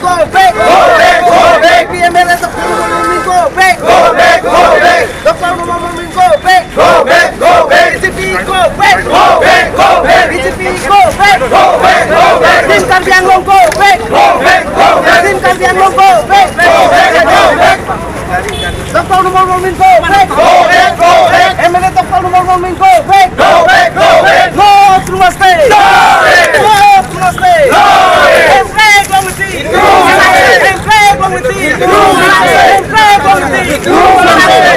go back. Go back, go back. PMLA Dr. Umar Momin go back. Go back, go back. Dr. Umar Momin go back. Go back, go back. BJP go back. Go back, go back. BJP go back. Go back, go back. Tim Karbi Anglong go back. Go back, go back. Tim Karbi Anglong go back. Go back, go back. Dr. Umar Momin go back. Go back, go back. MLA Dr. Umar Momin go back. Go back, go back. No to Namaste. No to Namaste. No. And flag on the team. And flag on the team. And flag on the team.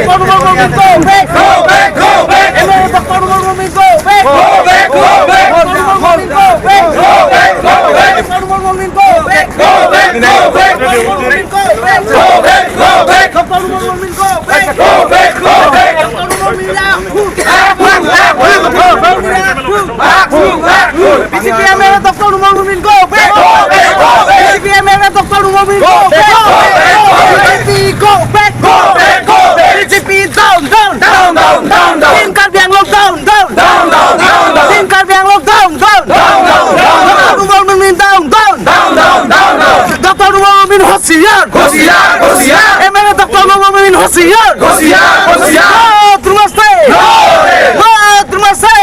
Dr. Umar Momin go back. Go back, go back. MLA Dr. Umar Momin go back. Go back, go back. Dr. Umar Momin go back. Go back, go back. Dr. Umar Momin go back. Go back, go back. Dr. Umar Momin go back. Go back, go back. Dr. Umar Momin go back. Go back, go back. Dr. Umar Momin BJP MLA Dr. Umar Momin go back. BJP MLA Dr. Umar Momin go back. BJP go back. Go back, go back. BJP down, down, down, down, down, down. Tim Karbi Anglong down, down, down, down, down. Tim Karbi Anglong down, down, down, down, down. Dr. Umar Momin down, down, down, down, down, down. Dr. Umar Momin होशियार, होशियार, होशियार. MLA Dr. Umar Momin होशियार, होशियार, होशियार. Namaste. Namaste.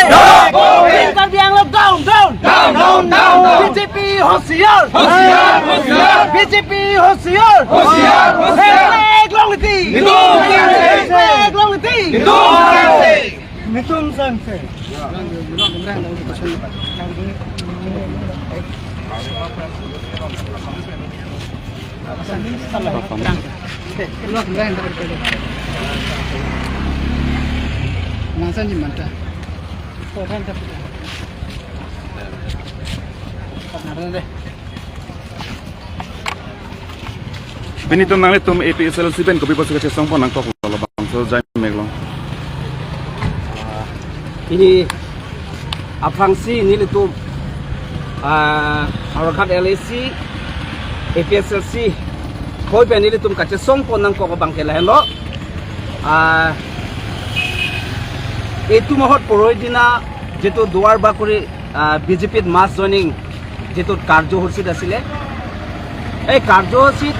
Tim Karbi Anglong down, down, down, down, down. BJP होशियार, होशियार, होशियार. BJP होशियार, होशियार, होशियार. Flag long the flag long the Mitum Sanse. Masa ni mana? Orang tak. Ada deh. Benito nang le tum APSL sipen kopi pasal kecil songpon nang kok lo bang so jai meglong. Ini Afangsi ini itu Harakat LAC APSLC koi pe ini itu kaca songpon nang kok bang kelah lo. Itu mahot poroi dina যেটো দুৱাৰ বাকৰি বিজেপিত মাছ joining যেটো কাৰ্যসূচীত আছিলে এই কাৰ্যসূচীত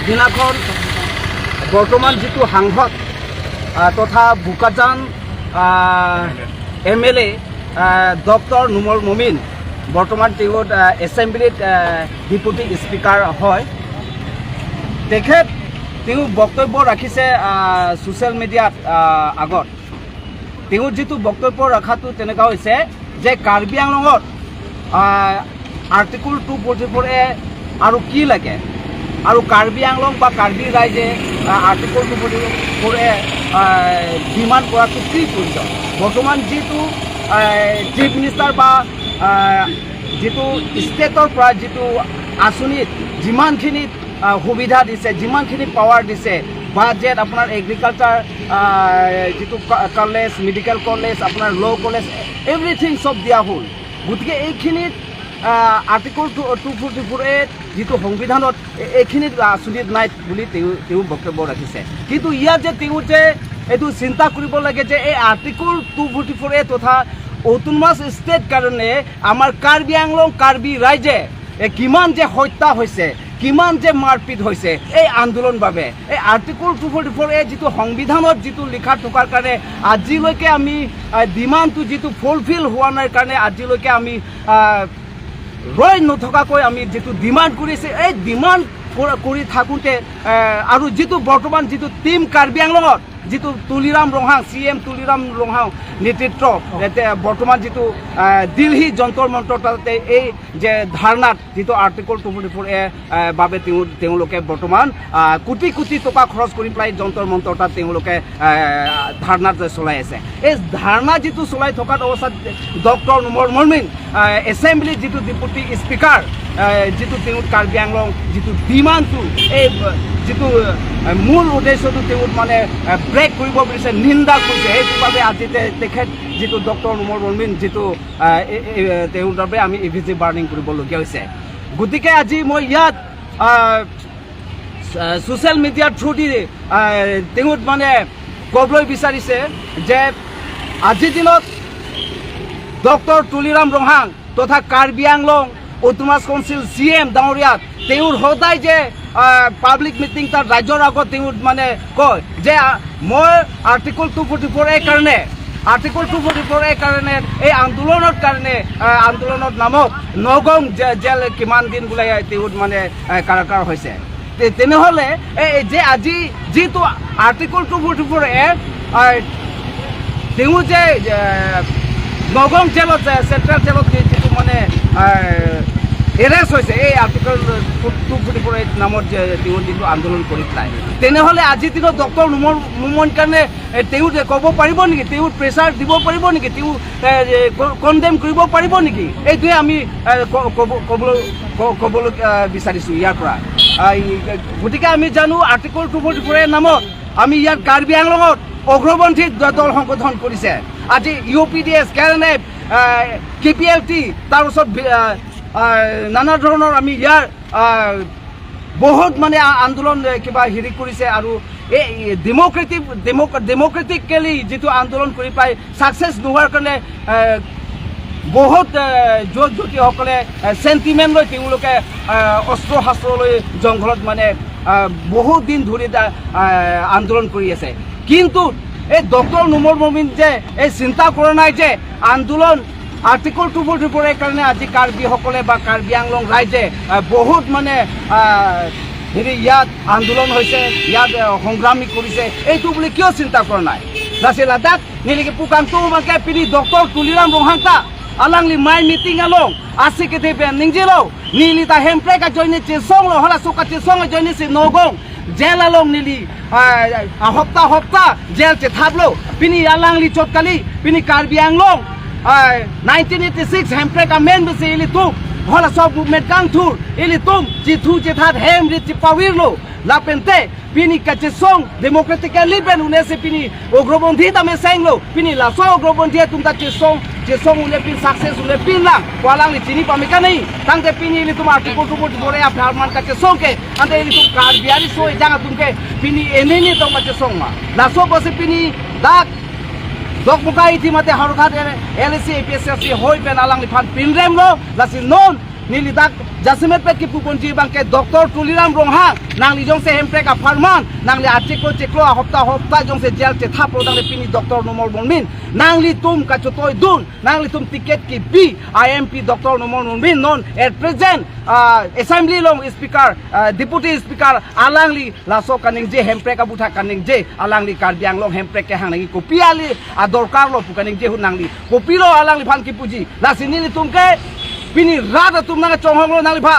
দিনাখন বৰ্তমান যেটো সাংসদ তথা বুকাজান MLA ডক্টৰ নুমল মমিন বৰ্তমান তেওঁ এছেম্বলিত ডেপুটি স্পিকাৰ হয় তেখেত তেওঁ বক্তব্য ৰাখিছে সোশ্যাল মিডিয়াত আগত তেওঁৰ যেটো বক্তব্য ৰাখাটো তেনেকা হৈছে যে কাৰ্বি আংলঙত আৰ্টিকল 244 এ আৰু কি লাগে আৰু কাৰ্বি আংলং বা কাৰ্বি ৰাইজে আৰ্টিকল 244 এ ডিমাণ্ড কৰাটো কি প্ৰয়োজন বৰ্তমান যেটো চিফ মিনিষ্টাৰ বা যেটো ষ্টেটৰ পৰা যেটো আঁচনিত যিমানখিনি সুবিধা দিছে যিমানখিনি পাৱাৰ দিছে বাজেট আপোনাৰ এগ্ৰিকালচাৰ যেটো কলেজ মেডিকেল কলেজ আপোনাৰ ল কলেজ এভৰিথিং সব দিয়া হ'ল গতিকে এইখিনিত আৰ্টিকল 244 এ যেটো সংবিধানত এইখিনিত আঁচনিত নাই বুলি তেওঁ বক্তব্য ৰাখিছে কিন্তু ইয়াত যে তেওঁ যে এইটো চিন্তা কৰিব লাগে যে এই আৰ্টিকল 244 এ তথা অটোনমাস ষ্টেট কাৰণে আমাৰ কাৰ্বি আংলং কাৰ্বি ৰাইজে কিমান যে হত্যা হৈছে কিমান যে মাৰপিট হৈছে এই আন্দোলন বাবে এই আৰ্টিকল 244 এ যেটো সংবিধানত যেটো লিখা থকাৰ কাৰণে আজিলৈকে আমি ডিমাণ্ডটো যেটো ফুলফিল হোৱা নাই কাৰণে আজিলৈকে আমি ৰৈ নথকাকৈ আমি যেটো ডিমাণ্ড কৰিছে এই ডিমাণ্ড কৰি থাকোঁতে আৰু যেটো বৰ্তমান যেটো টিম কাৰ্বি আংলঙত যেটো তুলিৰাম ৰংহাং CM তুলিৰাম ৰংহাং নেতৃত্ব বৰ্তমান যেটো দিল্লী যন্তৰ মন্তৰ তাতে এই যে ধাৰণাত যেটো আৰ্টিকল 244 এ বাবে তেওঁলোকে বৰ্তমান কোটি কোটি টকা খৰচ কৰি প্লাই যন্তৰ মন্তৰ তাত তেওঁলোকে ধাৰণা চলাই আছে এই ধাৰণা যেটো চলাই থকাৰ অৱস্থাত ডক্টৰ নুমল মমিন এছেম্বলি যেটো ডেপুটি স্পিকাৰ যেটো তেওঁ কাৰ্বি আংলং যেটো ডিমাণ্ডটো এই যেটো মূল উদ্দেশ্যটো তেওঁ মানে ব্ৰেক কৰিব বিচাৰিছে নিন্দা কৰিছে সেইবাবে আজি তেখেত যেটো ডক্টৰ নুমল মমিন যেটো তেওঁৰ বাবে আমি EVC বাৰ্নিং কৰিবলগীয়া হৈছে গতিকে আজি মই ইয়াত সোশ্যাল মিডিয়াৰ থ্ৰু দি তেওঁ মানে ক'বলৈ বিচাৰিছে যে আজিৰ দিনত ডক্টৰ তুলিৰাম ৰংহাং তথা Karbi Anglong autonomous council CM ডাঙৰীয়া তেওঁৰ সদায় যে পাব্লিক মিটিং তাত ৰাজ্যৰ আগত তেওঁ মানে কয় যে মই আৰ্টিকল 244 এই কাৰণে আৰ্টিকল 244 এই কাৰণে এই আন্দোলনৰ কাৰণে আন্দোলনৰ নামত নগাঁও জেল কিমান দিন বোলে তেওঁ মানে কাৰাগাৰ হৈছে তেনেহ'লে যে আজি যিটো আৰ্টিকল 244 তেওঁ যে নগাঁও জেলত চেণ্ট্ৰেল জেলত যিটো মানে এৰেষ্ট হৈছে এই আৰ্টিকল 244 নামত যে তেওঁ যিটো আন্দোলন কৰি পেলাই তেনেহ'লে আজিৰ দিনত ডক্টৰ নুমন কাৰণে তেওঁ ক'ব পাৰিব নেকি তেওঁ প্ৰেছাৰ দিব পাৰিব নেকি তেওঁ কণ্ডেম কৰিব পাৰিব নেকি এইটোৱে আমি ক'বলৈ বিচাৰিছোঁ ইয়াৰ পৰা গতিকে আমি জানো আৰ্টিকল 244 নামত আমি ইয়াত কাৰ্বি আংলঙত অগ্ৰপন্থী দল সংগঠন কৰিছে আজি UPDS KNF KPLT তাৰপিছত নানা ধৰণৰ আমি ইয়াৰ বহুত মানে আন্দোলন কিবা হেৰি কৰিছে আৰু এই ডেমক্ৰেটিকেলি যিটো আন্দোলন কৰি পাই ছাকচেছ নোহোৱাৰ কাৰণে বহুত যুৱতীসকলে চেণ্টিমেণ্ট লৈ তেওঁলোকে অস্ত্ৰ শাস্ত্ৰ লৈ জংঘলত মানে বহুত দিন ধৰি আন্দোলন কৰি আছে কিন্তু এই ডক্টৰ নুমল মমিন যে এই চিন্তা কৰা নাই যে আন্দোলন আৰ্টিকল 244 কাৰণে আজি কাৰ্বিসকলে বা কাৰ্বি আংলং ৰাইজে বহুত মানে হেৰি ইয়াত আন্দোলন হৈছে ইয়াত সংগ্ৰামী কৰিছে এইটো বুলি কিয় চিন্তা কৰা নাই লাচি লাডাখ নিলিকে পুকাংটো মাকে পিনি ডক্টৰ তুলিৰাম ৰহাংতা alangli mai meeting along asik ke ben ningjelo nili ta hempre ka join che song lo hala suka che song join si nogong jel along nili hopta jel che thablo pini alangli chotkali pini karbi anglong 1986 hempre ka men bese ili tu hala sob movement kang thur ili tum chi thu che that hem ri chi pawirlo la pente pini ka che song democratically ben unese pini ogrobondi ta me senglo pini la so ogrobondi tum ta che song ule pin success ule pin lang walang li chini pamika nahi tangte pini li tum article 244 ya farman ka che song ke ante li tum kar biari so janga tum ke pini eneni to ma che song ma la so bose pini dak dok muka iti mate harukhat LC APSC hoi pen alang li phan pinrem lo la si non nili dak jasimet pet ki pukonji bangke doktor tuliram rongha nang li jong se hempre ka farman nang li article cheklo hopta jong se jel che thapo dang le pini doktor nomol bonmin nang li tum ka chotoi dun nang li tum ticket ki b IMP doktor nomol bonmin non at present assembly long speaker deputy speaker alang li laso kaning je hempre ka butha kaning je alang li karbiang long hempre ke hang ngi kopi ali adorkar lo pukaning je hunang li kopi lo alang li phan ki puji la sini li tum ke pini rada tum nang chonghong lo nang li pha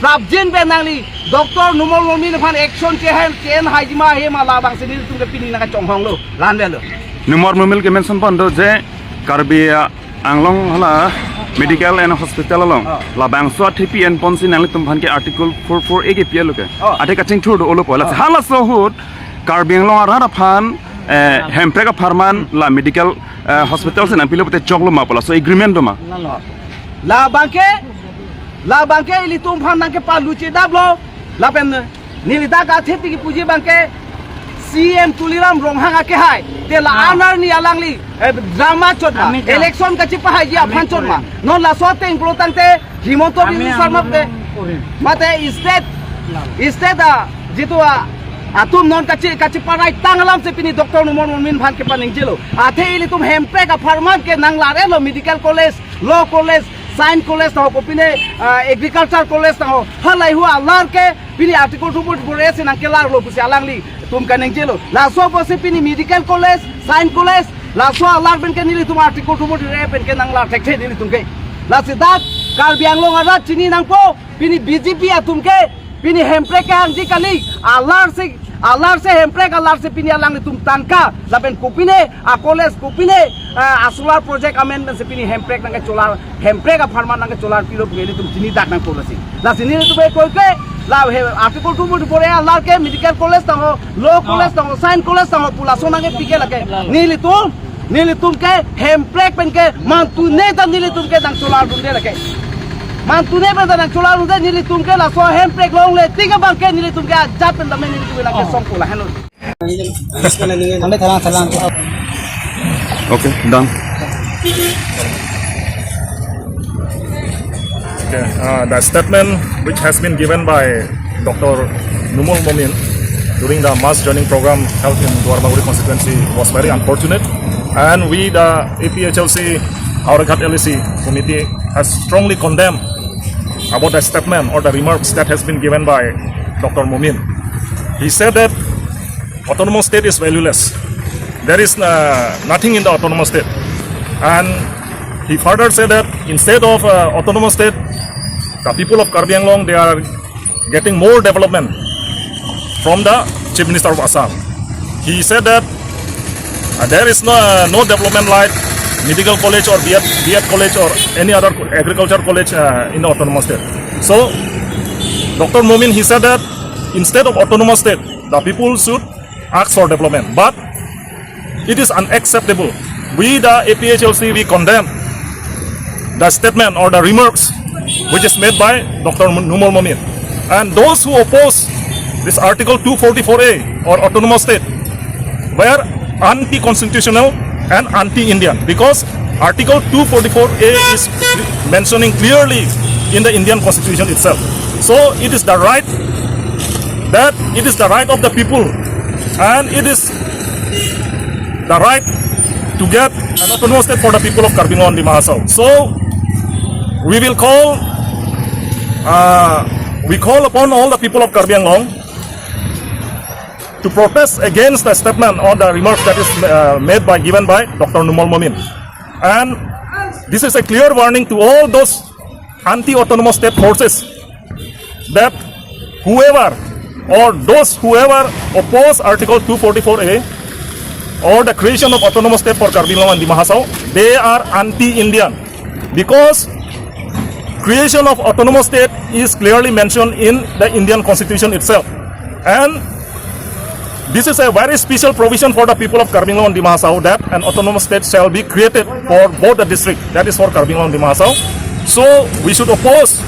prabjin be nang li doktor numol momin phan action che hen ken haijima he ma la bang sini tum ke pini nang chonghong lo lan be lo numor momil ke mention pando je karbi anglong hala medical and hospital along la bang so TPN ponsi nang li tum phan ke article 44 ke pia lo ke ate ka ching thur do lo pola hala so hut karbi anglong ara phan hempre ka farman la medical hospital se na pilo te choklo ma pola so agreement do ma la banke ili tum phan nang ke pa luchi dablo la pen nili da ga thepi ki puji banke CM tuliram ronghang ake hai te la anar ni alangli drama chotma election ka chi pa hai ya phan chotma non la so te implotan te himonto bi sarma te mate state jitu atum non kachi parai tanglam se pini doktor numon min phan ke paning jelo athe ili tum hempe ka farman ke nang lare lo medical college law college science college था को पिने agriculture college था हलाई हुआ लार के पिने article 244 से नंके लार लो कुछ अलंगली तुम कनें जेलो लासो बसे पिने medical college science college lasso लार बन के नीली तुम आर्टिकल 244 पेन के नंग लार टेक नीली तुम के लासिदात कार्बी आंगलों आरा चिनी नंगपो पिने बीजेपी आ तुम के पिने हेम्प्रे के हंजी कली आलार से हेम्प्रे का लार से पिने अलंगली तुम तंका लापेन कोपिने आ कॉलेज कोपिने सोलार प्रोजेक्ट अमेंडमेंट से पिनी हेम्प्रेक नंगे चोलार हेम्प्रेक का फार्मा नंगे चोलार पिलो गेली तुम चिनी दाक नंग कोलसी ला सिनी तुम कोइ के ला हे आर्टिकल 244 लार के मेडिकल कॉलेज ता हो लॉ कॉलेज ता हो साइंस कॉलेज ता हो पुला सो नंगे पिके लगे नीली तुम के हेम्प्रेक पेन के मान तू ने ता नीली तुम के नंग चोलार दुंदे लगे मान तू ने पे नंग चोलार दुंदे नीली तुम के ला सो हेम्प्रेक लोंग ले तिगा बांग के नीली तुम के जा पेन ता में नीली तुम लगे सोंग कोला हेनो हमने थला okay done The statement which has been given by Dr. Numul Momin during the mass joining program held in Duarbanguri constituency was very unfortunate, and we, the APHLC, Auranghat LEC committee, has strongly condemned about the statement or the remarks that has been given by Dr. Momin. He said that autonomous state is valueless. There is nothing in the autonomous state, and he further said that instead of autonomous state, the people of Karbi Anglong, they are getting more development from the Chief Minister of Assam. He said that there is no development like medical college or B.Ed college or any other agriculture college in the autonomous state. So, Dr. Momin, he said that instead of autonomous state, the people should ask for development. But it is unacceptable. We, the APHLC, we condemn the statement or the remarks which is made by Dr. Numul Momin. And those who oppose this Article 244A or autonomous state were anti-constitutional and anti-Indian, because Article 244A is mentioning clearly in the Indian Constitution itself. So it is the right of the people, and it is the right to get an autonomous state for the people of Karbi Anglong and Dima Hasao. So we will call upon all the people of Karbi Anglong to protest against the statement or the remarks that is given by Dr. Numul Momin. And this is a clear warning to all those anti-autonomous state forces that whoever oppose Article 244A or the creation of autonomous state for Karbi Anglong and Dima Hasao, they are anti-Indian, because creation of autonomous state is clearly mentioned in the Indian Constitution itself. And this is a very special provision for the people of Karbi Anglong and Dima Hasao, that an autonomous state shall be created for both the district, that is for Karbi Anglong and Dima Hasao. So we should oppose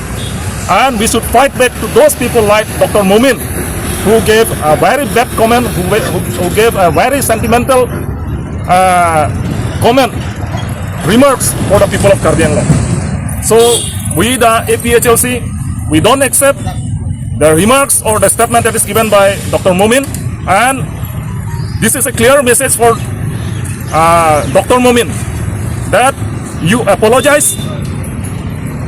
and we should fight back to those people like Dr. Momin, who gave a very bad comment, who gave a very sentimental remarks for the people of Karbi Anglong. So we, the APHLC, we don't accept the remarks or the statement that is given by Dr. Momin, and this is a clear message for Dr. Momin that you apologize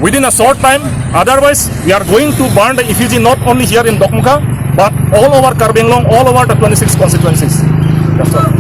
within a short time, otherwise we are going to burn the effigy not only here in Dokmuka but all over Karbi Anglong, all over the 26 constituencies. That's all.